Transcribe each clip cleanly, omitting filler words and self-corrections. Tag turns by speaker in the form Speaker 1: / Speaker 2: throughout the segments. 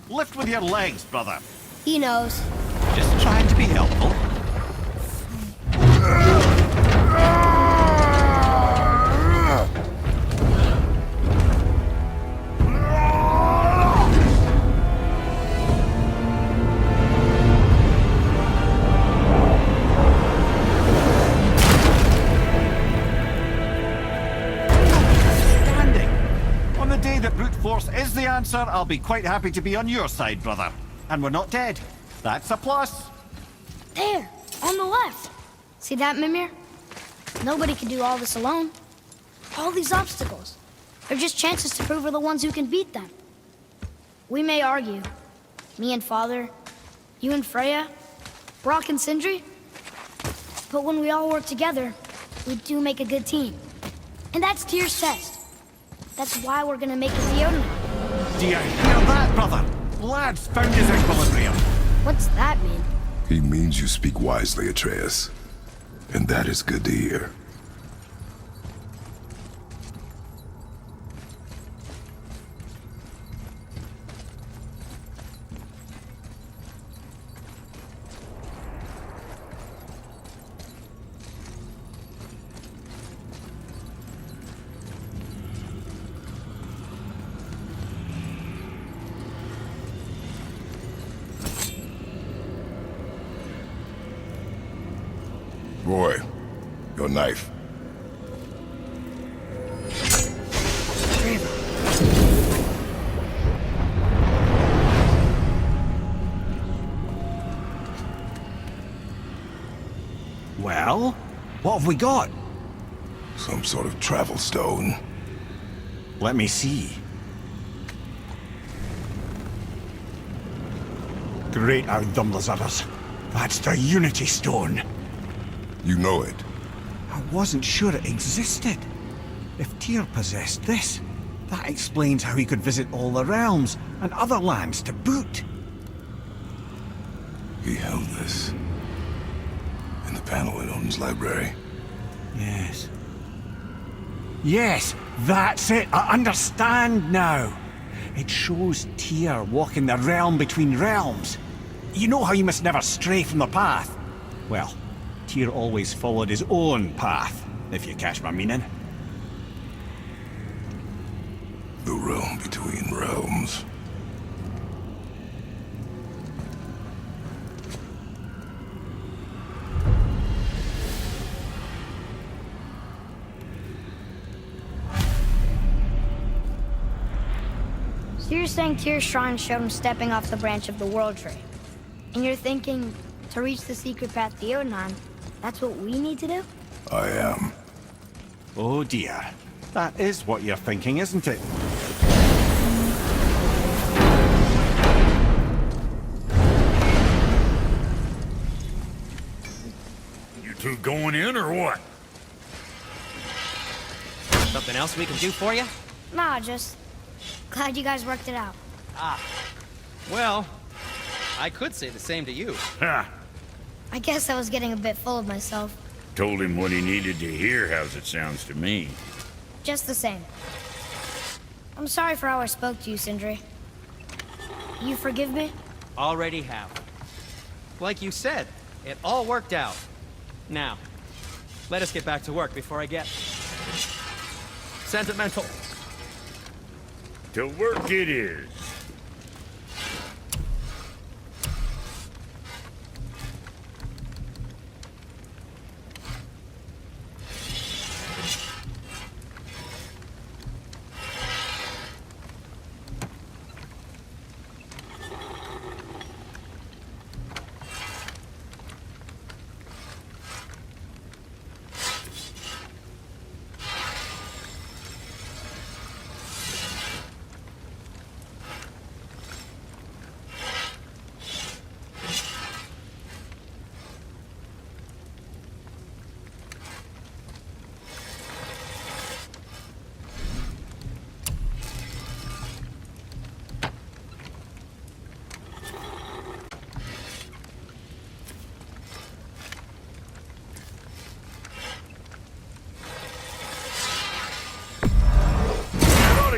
Speaker 1: Lift with your legs, brother.
Speaker 2: He knows.
Speaker 1: Just trying to be helpful. On the day that brute force is the answer, I'll be quite happy to be on your side, brother. And we're not dead. That's a plus.
Speaker 2: There, on the left. See that, Mimir? Nobody can do all this alone. All these obstacles. They're just chances to prove we're the ones who can beat them. We may argue. Me and Father, you and Freya, Brock and Sindri. But when we all work together, we do make a good team. And that's Tyr's test. That's why we're gonna make it the Odin.
Speaker 1: Do you hear that, brother? Lad's found his equilibrium.
Speaker 2: What's that mean?
Speaker 3: He means you speak wisely, Atreus. And that is good to hear. Roy, your knife.
Speaker 1: Well, what have we got?
Speaker 3: Some sort of travel stone.
Speaker 1: Let me see. Great Outdumblers. That's the Unity Stone.
Speaker 3: You know it.
Speaker 1: I wasn't sure it existed. If Tyr possessed this, that explains how he could visit all the realms and other lands to boot.
Speaker 3: He held this in the panel in Odin's library.
Speaker 1: Yes. Yes, that's it. I understand now. It shows Tyr walking the realm between realms. You know how you must never stray from the path? Well, Tyr always followed his own path, if you catch my meaning.
Speaker 3: The realm between realms.
Speaker 2: So you're saying Tyr's shrine showed him stepping off the branch of the World Tree. And you're thinking, to reach the secret path to Jotunheim, that's what we need to do?
Speaker 3: I am.
Speaker 1: Oh dear. That is what you're thinking, isn't it?
Speaker 4: You two going in or what?
Speaker 5: Something else we can do for you?
Speaker 2: Nah, just glad you guys worked it out.
Speaker 5: Well, I could say the same to you.
Speaker 4: Ha!
Speaker 2: I guess I was getting a bit full of myself.
Speaker 4: Told him what he needed to hear, how's it sounds to me.
Speaker 2: Just the same. I'm sorry for how I spoke to you, Sindri. You forgive me?
Speaker 5: Already have. Like you said, it all worked out. Now, let us get back to work before I get sentimental.
Speaker 4: To work it is.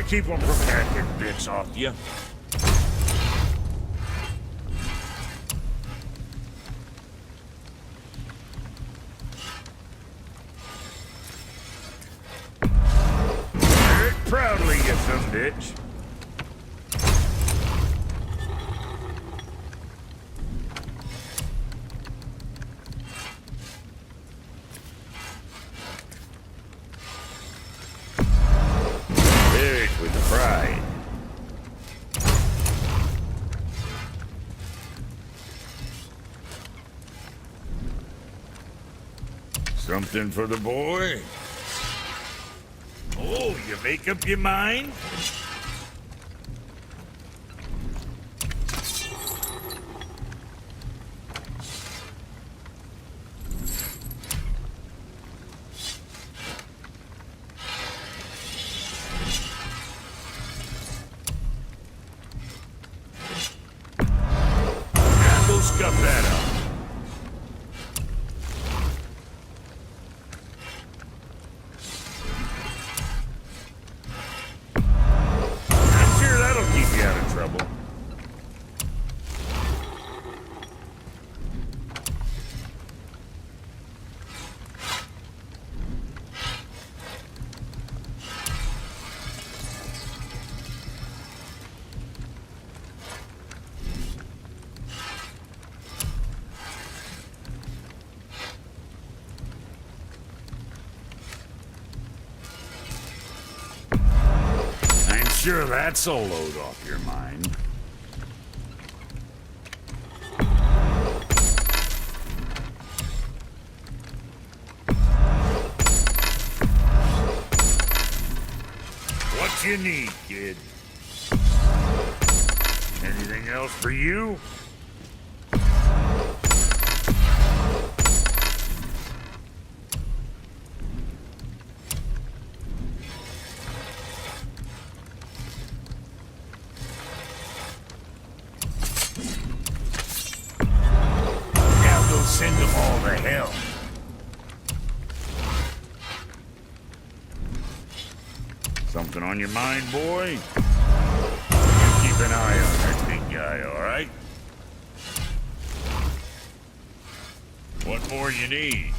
Speaker 4: Keep them from hacking bits off you. bitch. Fish with the pride. Something for the boy? Oh, you make up your mind? Now go scuff that up. I'm sure that'll keep you out of trouble. I'm sure that's a load off your mind. What you need, kid? Anything else for you? Now go send them all to hell. Something on your mind, boy? You keep an eye on that big guy, all right? What more you need?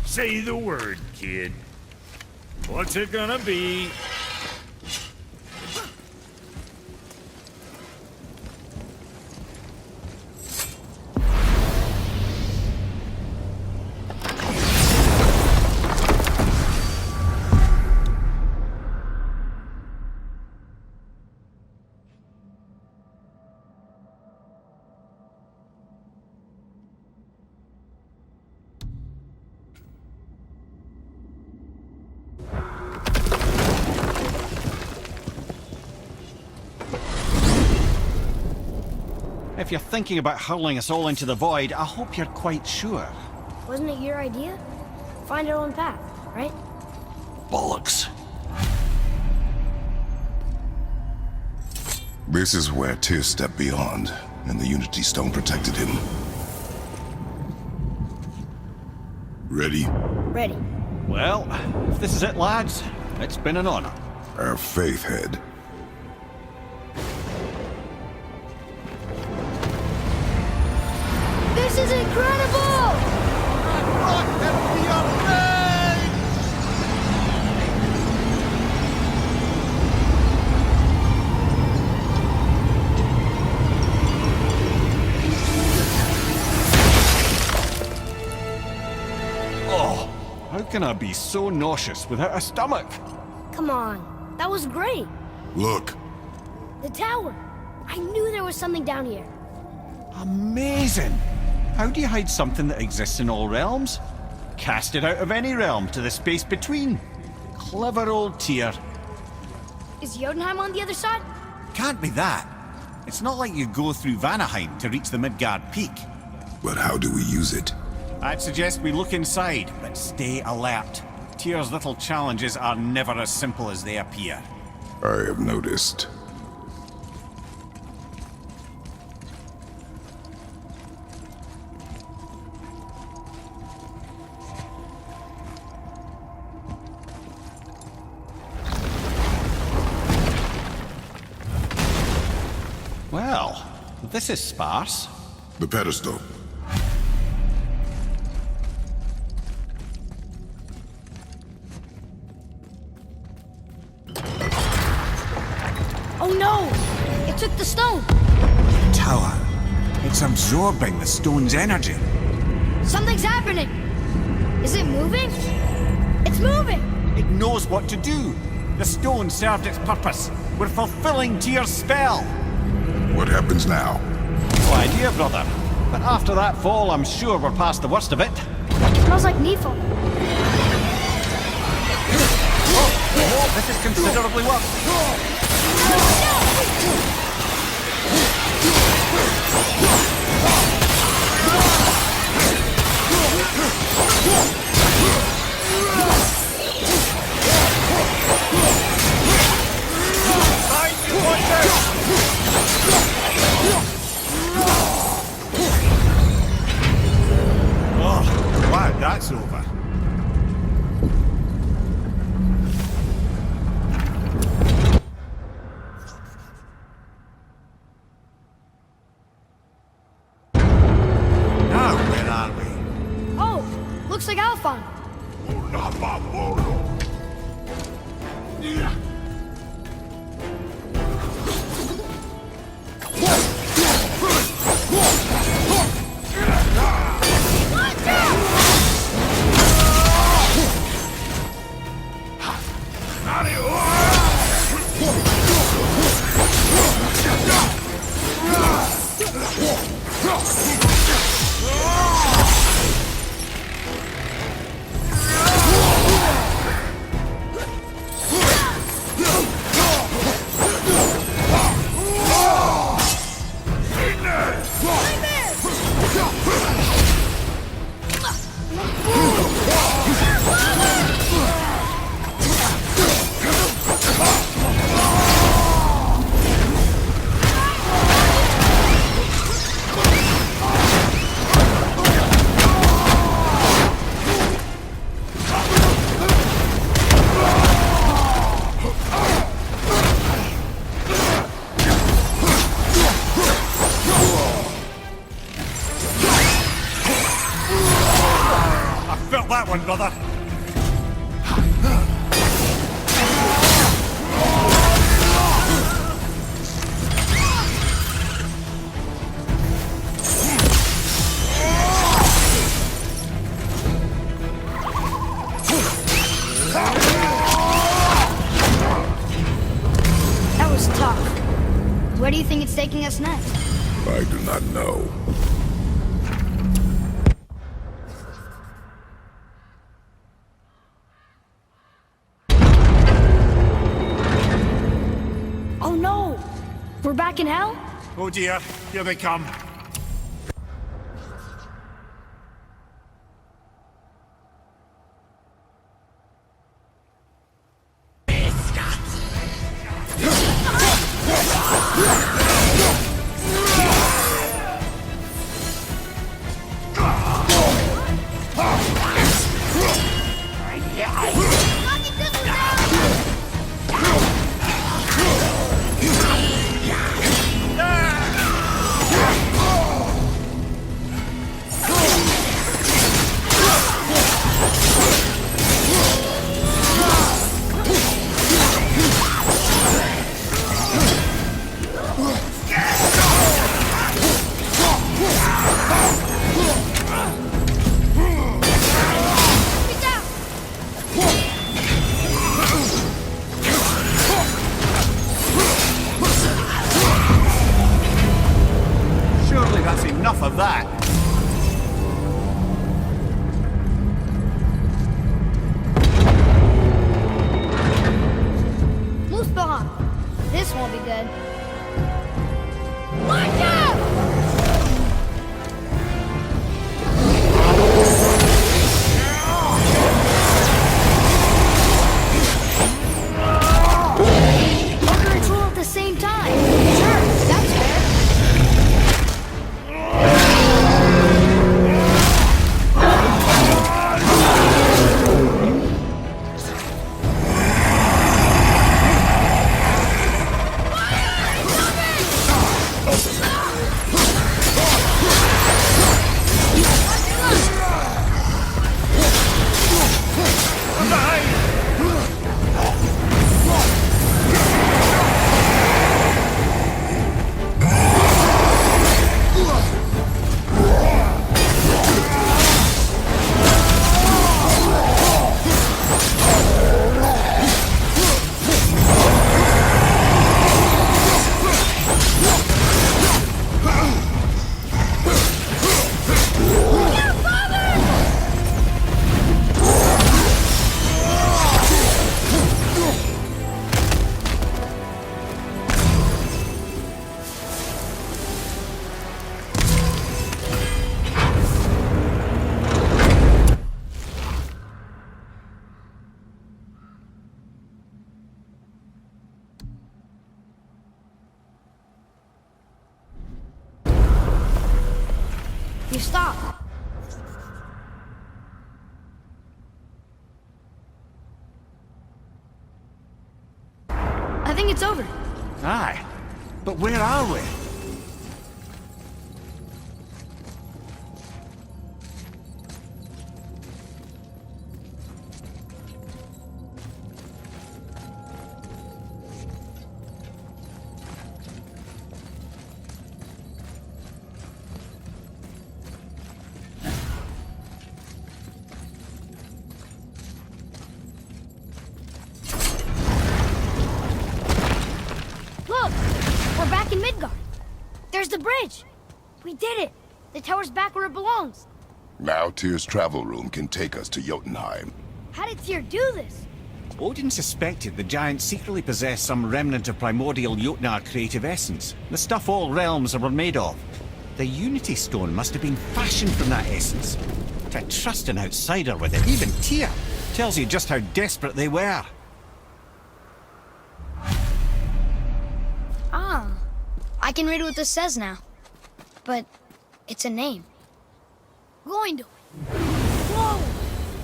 Speaker 4: Say the word, kid. What's it gonna be?
Speaker 1: If you're thinking about hurling us all into the void, I hope you're quite sure.
Speaker 2: Wasn't it your idea? Find our own path, right?
Speaker 1: Bollocks.
Speaker 3: This is where Tyr stepped beyond, and the Unity Stone protected him. Ready?
Speaker 2: Ready.
Speaker 1: Well, if this is it, lads, it's been an honor.
Speaker 3: Our faith head.
Speaker 2: This is incredible!
Speaker 1: Oh, how can I be so nauseous without a stomach?
Speaker 2: Come on, that was great.
Speaker 3: Look,
Speaker 2: The tower. I knew there was something down here.
Speaker 1: Amazing! How do you hide something that exists in all realms? Cast it out of any realm to the space between. Clever old Tyr.
Speaker 2: Is Jotunheim on the other side?
Speaker 1: Can't be that. It's not like you go through Vanaheim to reach the Midgard Peak.
Speaker 3: but how do we use it?
Speaker 1: I'd suggest we look inside, but stay alert. Tyr's little challenges are never as simple as they appear.
Speaker 3: I have noticed.
Speaker 1: Well, this is sparse.
Speaker 3: The pedestal.
Speaker 2: Oh no! It took the stone!
Speaker 1: Tower. It's absorbing the stone's energy.
Speaker 2: Something's happening! Is it moving? It's moving!
Speaker 1: It knows what to do. The stone served its purpose. We're fulfilling Tyr's spell.
Speaker 3: What happens now?
Speaker 1: No idea, brother. But after that fall, I'm sure we're past the worst of it.
Speaker 2: Smells like Nifl.
Speaker 1: Oh, this is considerably worse. Oh, glad that's over. Now, where are we?
Speaker 2: Oh, looks like Alphon. Felt that one, brother. That was tough. Where do you think it's taking us next?
Speaker 3: I do not know.
Speaker 2: Oh no! We're back in hell?
Speaker 1: Oh dear, here they come.
Speaker 2: We've stopped. I think it's over.
Speaker 1: Aye. But where are we?
Speaker 2: Look! We're back in Midgard. There's the bridge. We did it. The tower's back where it belongs.
Speaker 3: Now Tyr's travel room can take us to Jotunheim.
Speaker 2: How did Tyr do this?
Speaker 1: Odin suspected the giants secretly possessed some remnant of primordial Jotnar creative essence, the stuff all realms were made of. The Unity Stone must have been fashioned from that essence. To trust an outsider with it, even Tyr, tells you just how desperate they were.
Speaker 2: Ah, I can read what this says now. But it's a name. Gloindor. Whoa!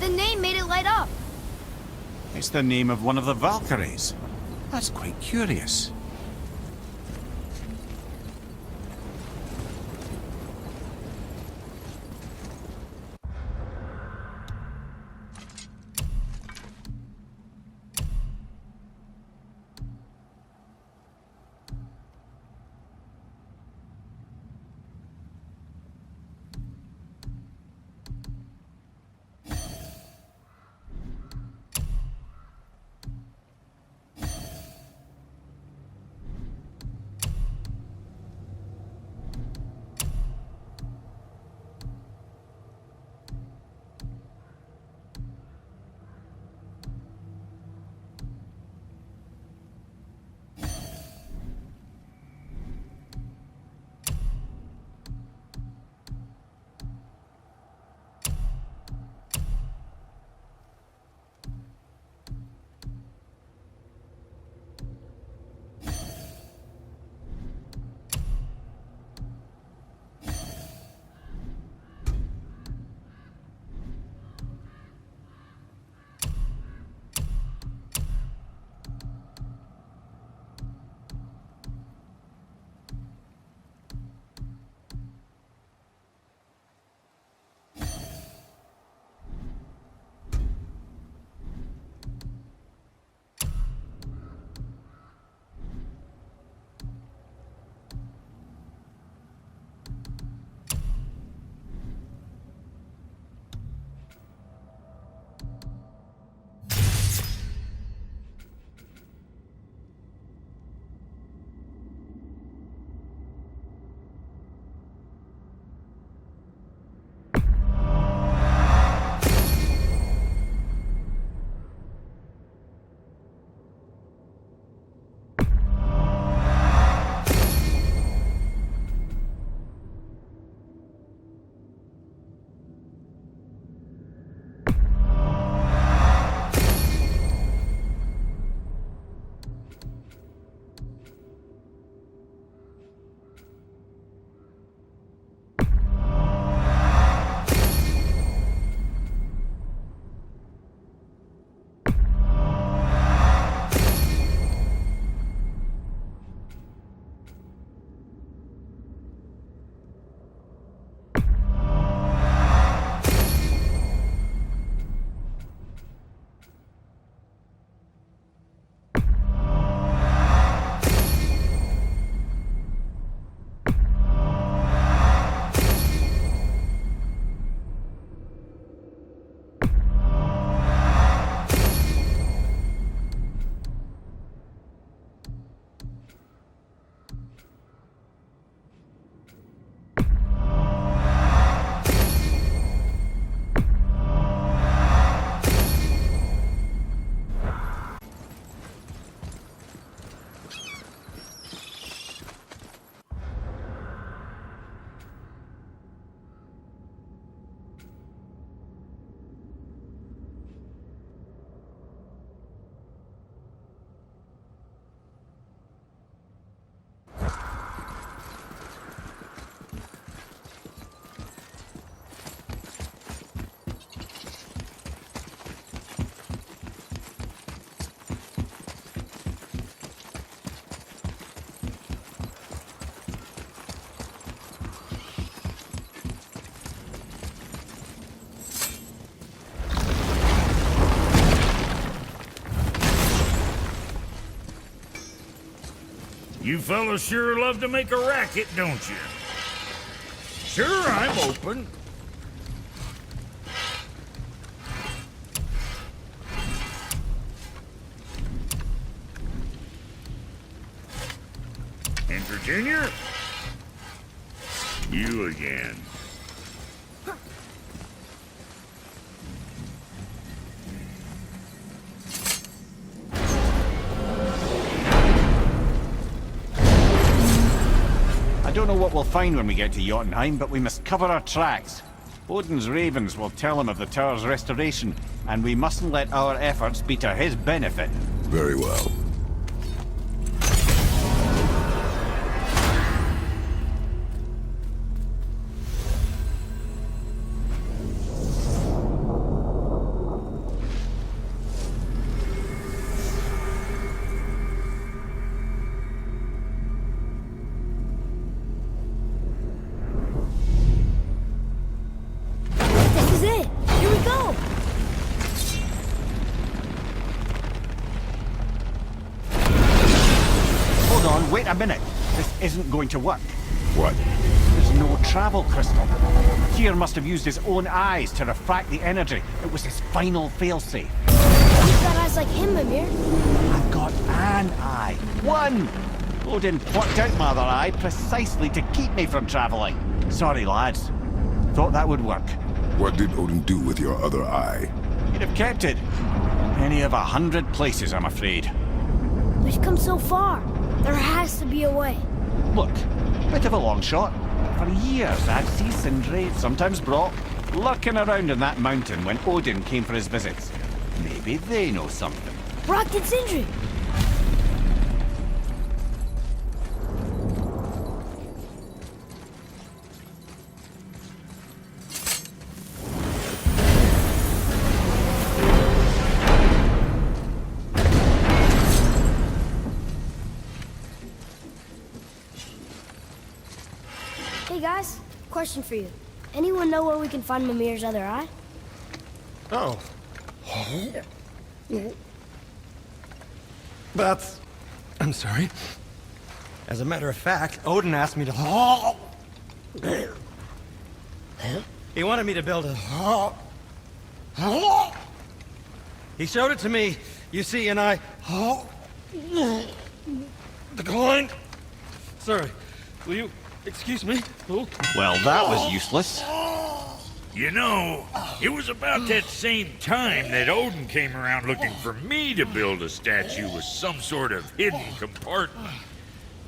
Speaker 2: The name made it light up.
Speaker 1: It's the name of one of the Valkyries. That's quite curious.
Speaker 4: You fellas sure love to make a racket, don't you? Sure, I'm open. Enter Junior? You again.
Speaker 1: I don't know what we'll find when we get to Jotunheim, but we must cover our tracks. Odin's ravens will tell him of the tower's restoration, and we mustn't let our efforts be to his benefit.
Speaker 3: Very well.
Speaker 2: This is it. Here we go.
Speaker 1: Hold on, wait a minute. This isn't going to work.
Speaker 3: What?
Speaker 1: There's no travel crystal. Tyr must have used his own eyes to refract the energy. It was his final failsafe.
Speaker 2: You've got eyes like him, Mimir.
Speaker 1: I've got an eye. One! Odin plucked out my other eye precisely to keep me from traveling. Sorry, lads. Thought that would work.
Speaker 3: What did Odin do with your other eye?
Speaker 1: He'd have kept it. Any of 100 places, I'm afraid.
Speaker 2: We've come so far. There has to be a way.
Speaker 1: Look, bit of a long shot. For years, I'd see Sindri, sometimes Brock, lurking around in that mountain when Odin came for his visits. Maybe they know something.
Speaker 2: Brock and Sindri. Hey guys, question for you. Anyone know where we can find Mimir's other eye?
Speaker 5: Oh. That's... I'm sorry. As a matter of fact, Odin asked me to... He wanted me to build a... He showed it to me, you see, and I... Declined. Sorry. Will you excuse me? Oh.
Speaker 1: Well, that was useless.
Speaker 4: You know, it was about that same time that Odin came around looking for me to build a statue with some sort of hidden compartment.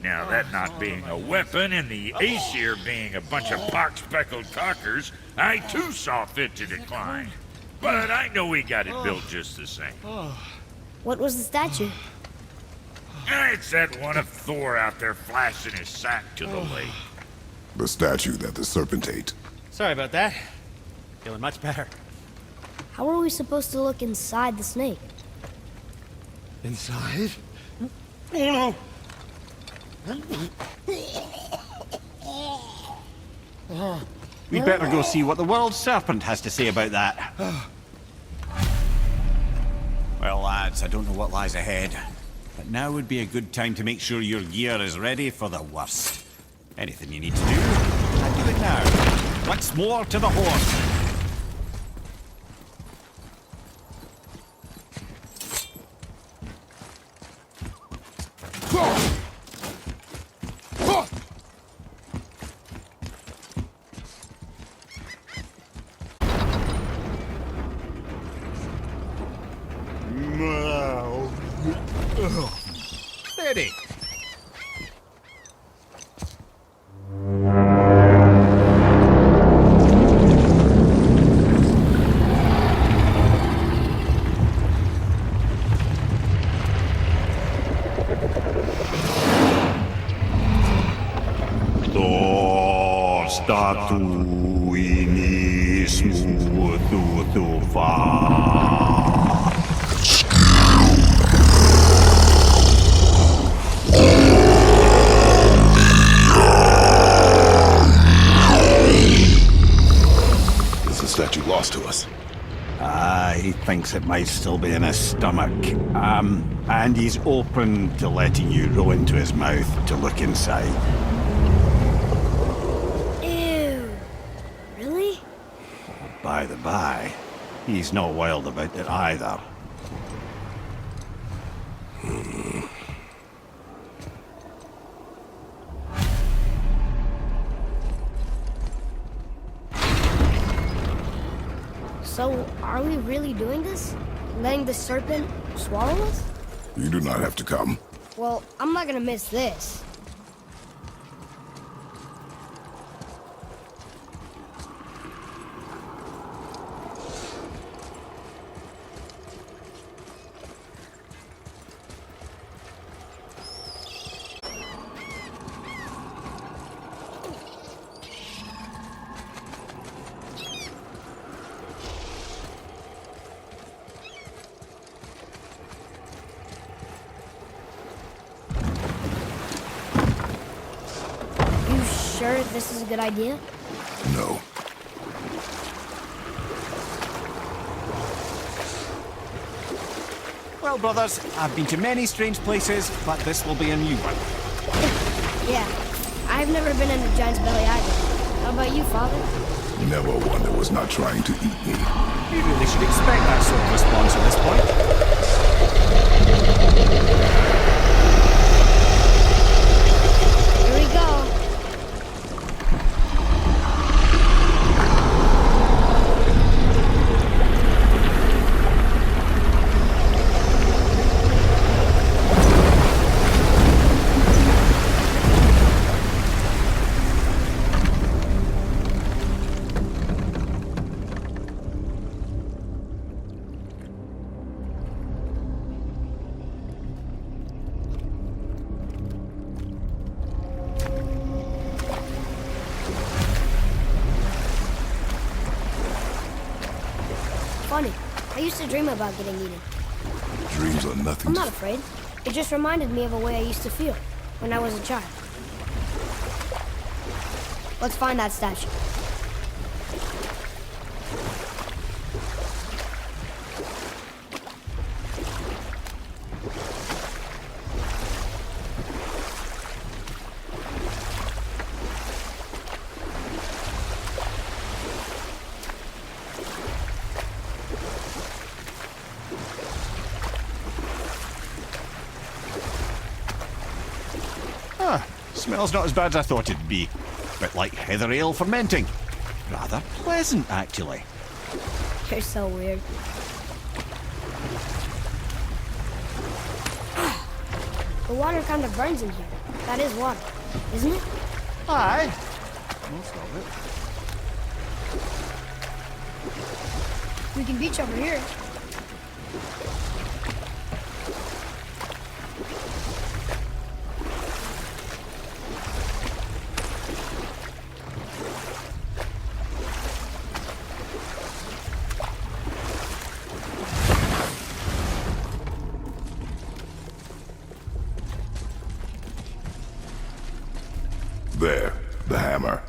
Speaker 4: Now, that not being a weapon and the Aesir being a bunch of pock-speckled cockers, I too saw fit to decline. But I know he got it built just the same.
Speaker 2: What was the statue?
Speaker 4: It's that one of Thor out there flashing his sack to the lake.
Speaker 3: The statue that the serpent ate.
Speaker 5: Sorry about that. Feeling much better.
Speaker 2: How are we supposed to look inside the snake?
Speaker 5: Inside? Oh no!
Speaker 1: We'd better go see what the world serpent has to say about that. Well, lads, I don't know what lies ahead, but now would be a good time to make sure your gear is ready for the worst. Anything you need to do, I do it now. Once more to the horse. Steady. Statuinismu tutufa.
Speaker 3: Is the statue lost to us?
Speaker 1: He thinks it might still be in his stomach. And he's open to letting you roll into his mouth to look inside.
Speaker 2: Ew. Really?
Speaker 1: By the by, he's not wild about it either.
Speaker 2: So, are we really doing this? Letting the serpent swallow us?
Speaker 3: You do not have to come.
Speaker 2: Well, I'm not gonna miss this. Sure this is a good idea?
Speaker 3: No.
Speaker 1: Well, brothers, I've been to many strange places, but this will be a new one.
Speaker 2: Yeah. I've never been in a giant's belly either. How about you, Father?
Speaker 3: Never one that was not trying to eat me.
Speaker 1: You really should expect that sort of response at this point.
Speaker 2: Here we go. Funny. I used to dream about getting eaten.
Speaker 3: Dreams are nothing
Speaker 2: I'm
Speaker 3: to...
Speaker 2: not afraid. It just reminded me of a way I used to feel when I was a child. Let's find that statue.
Speaker 1: Smells not as bad as I thought it'd be. Bit like heather ale fermenting. Rather pleasant, actually.
Speaker 2: You're so weird. The water kind of burns in here. That is water, isn't it?
Speaker 1: Aye. Most of it.
Speaker 2: We can beach over here.
Speaker 3: There, the hammer.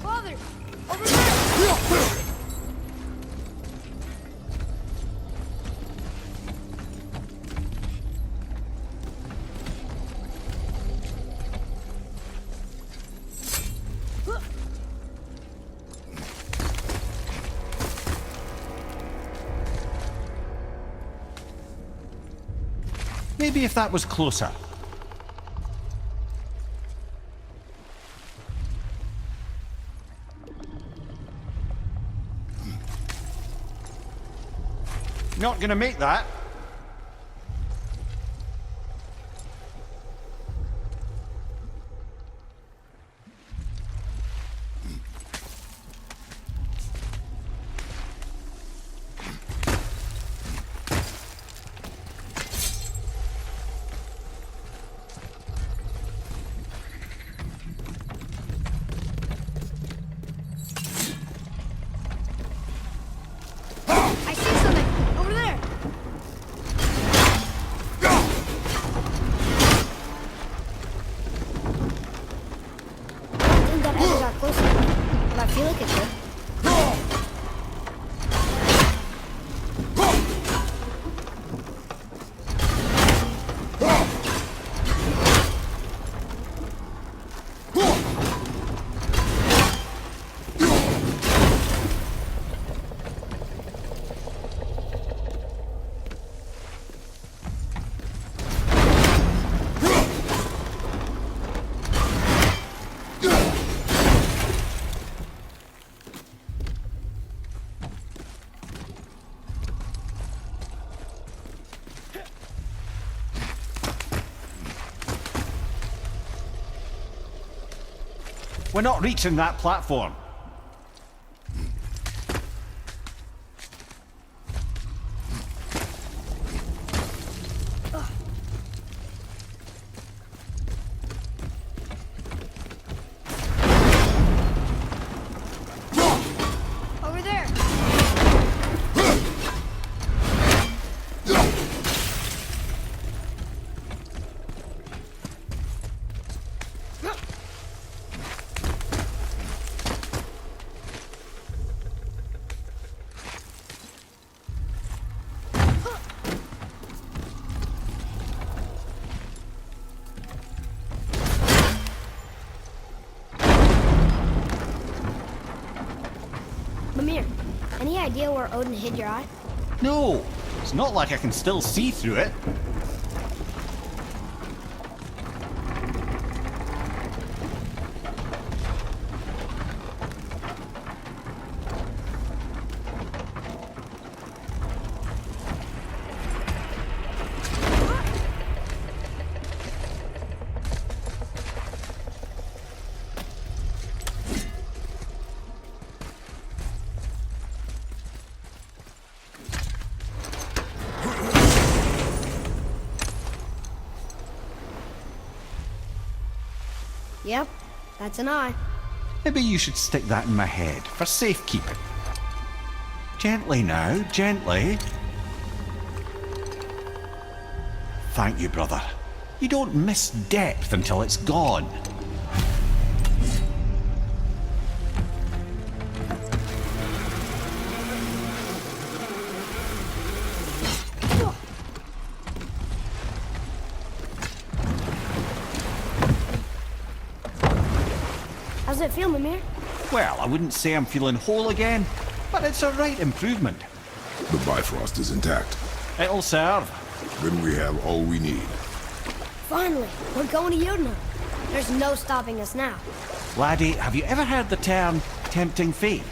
Speaker 2: Father! Over there!
Speaker 1: Maybe if that was closer. Not gonna make that.
Speaker 2: I see something over there. I don't think that ever got close enough, but I feel like it did.
Speaker 1: We're not reaching that platform.
Speaker 2: Over there. Mimir, any idea where Odin hid your eye?
Speaker 1: No, it's not like I can still see through it.
Speaker 2: Yep, that's an eye.
Speaker 1: Maybe you should stick that in my head for safekeeping. Gently now, gently. Thank you, brother. You don't miss depth until it's gone.
Speaker 2: How's it feel, Mimir?
Speaker 1: Well, I wouldn't say I'm feeling whole again, but it's a right improvement.
Speaker 3: The Bifrost is intact.
Speaker 1: It'll serve.
Speaker 3: Then we have all we need.
Speaker 2: Finally, we're going to Jotunheim. There's no stopping us now.
Speaker 1: Laddie, have you ever heard the term tempting fate?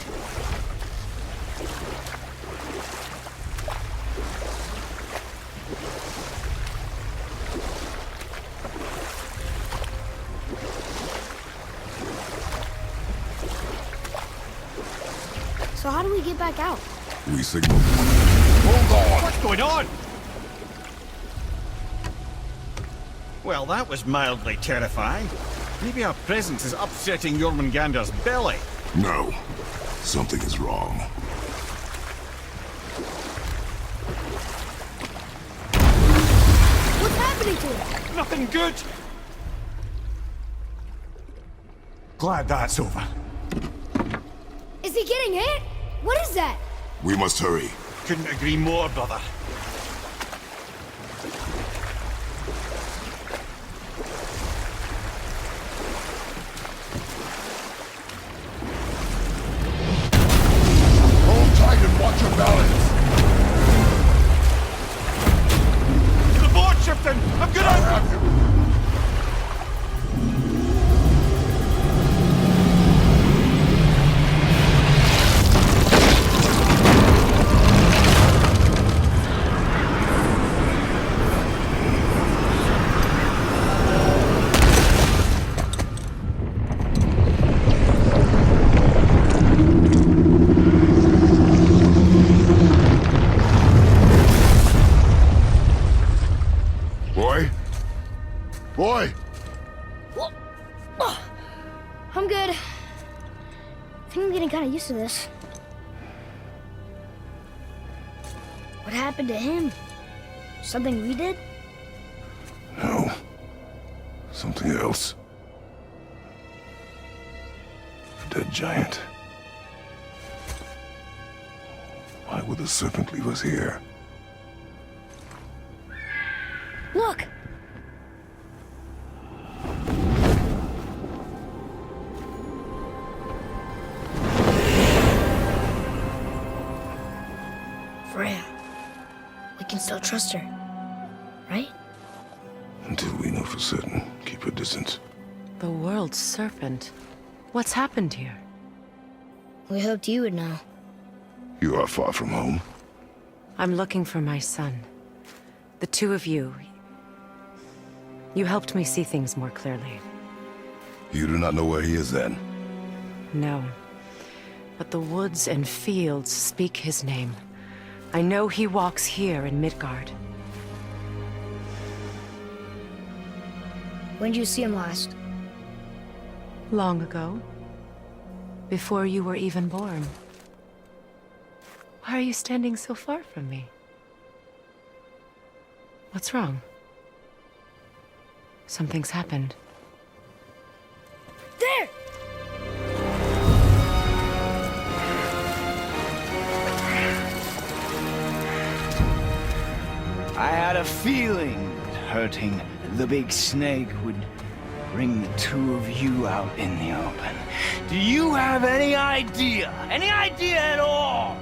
Speaker 2: So how do we get back out?
Speaker 3: We signal. Hold on!
Speaker 1: What's going on? Well, that was mildly terrifying. Maybe our presence is upsetting Jormungandr's belly.
Speaker 3: No. Something is wrong.
Speaker 2: What's happening to him?
Speaker 1: Nothing good. Glad that's over.
Speaker 2: Is he getting hit? What is that?
Speaker 3: We must hurry.
Speaker 1: Couldn't agree more, brother.
Speaker 3: Hold tight and watch your balance.
Speaker 1: The board shifting! I'm good
Speaker 3: I have him.
Speaker 2: I'm good. I think I'm getting kind of used to this. What happened to him? Something we did?
Speaker 3: No. Something else. A dead giant. Why would the serpent leave us here?
Speaker 2: Look! Freya. We can still trust her, right?
Speaker 3: Until we know for certain, keep a distance.
Speaker 6: The world's serpent. What's happened here?
Speaker 2: We hoped you would know.
Speaker 3: You are far from home.
Speaker 6: I'm looking for my son. The two of you. You helped me see things more clearly.
Speaker 3: You do not know where he is then?
Speaker 6: No. But the woods and fields speak his name. I know he walks here in Midgard.
Speaker 2: When did you see him last?
Speaker 6: Long ago. Before you were even born. Why are you standing so far from me? What's wrong? Something's happened.
Speaker 2: There!
Speaker 7: I had a feeling that hurting the big snake would bring the two of you out in the open. Do you have any idea at all,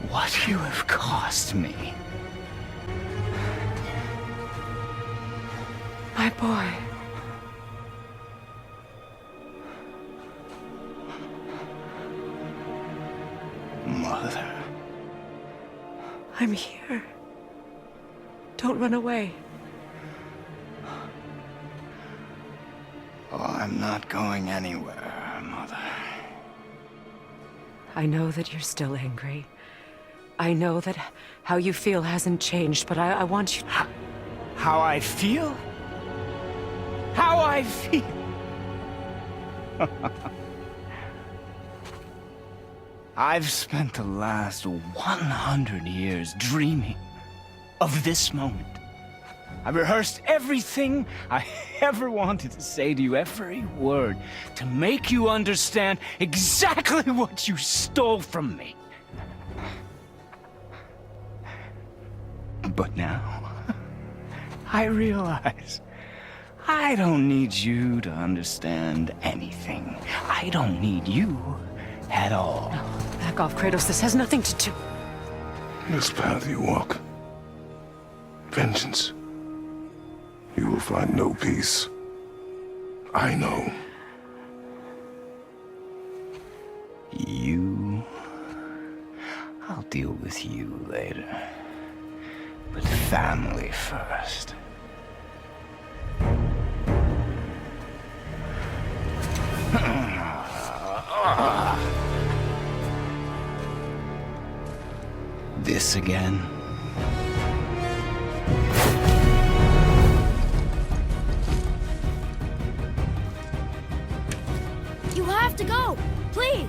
Speaker 7: what you have cost me?
Speaker 6: My boy.
Speaker 7: Mother.
Speaker 6: I'm here. Don't run away.
Speaker 7: Oh, I'm not going anywhere, Mother.
Speaker 6: I know that you're still angry. I know that how you feel hasn't changed, but I want you...
Speaker 7: How I feel? How I feel? I've spent the last 100 years dreaming of this moment. I rehearsed everything I ever wanted to say to you, every word, to make you understand exactly what you stole from me. But now, I realize I don't need you to understand anything. I don't need you at all.
Speaker 6: No, back off, Kratos. This has nothing to do...
Speaker 3: This path you walk. Vengeance. You will find no peace. I know.
Speaker 7: You... I'll deal with you later. But family first. This again?
Speaker 2: You have to go! Please!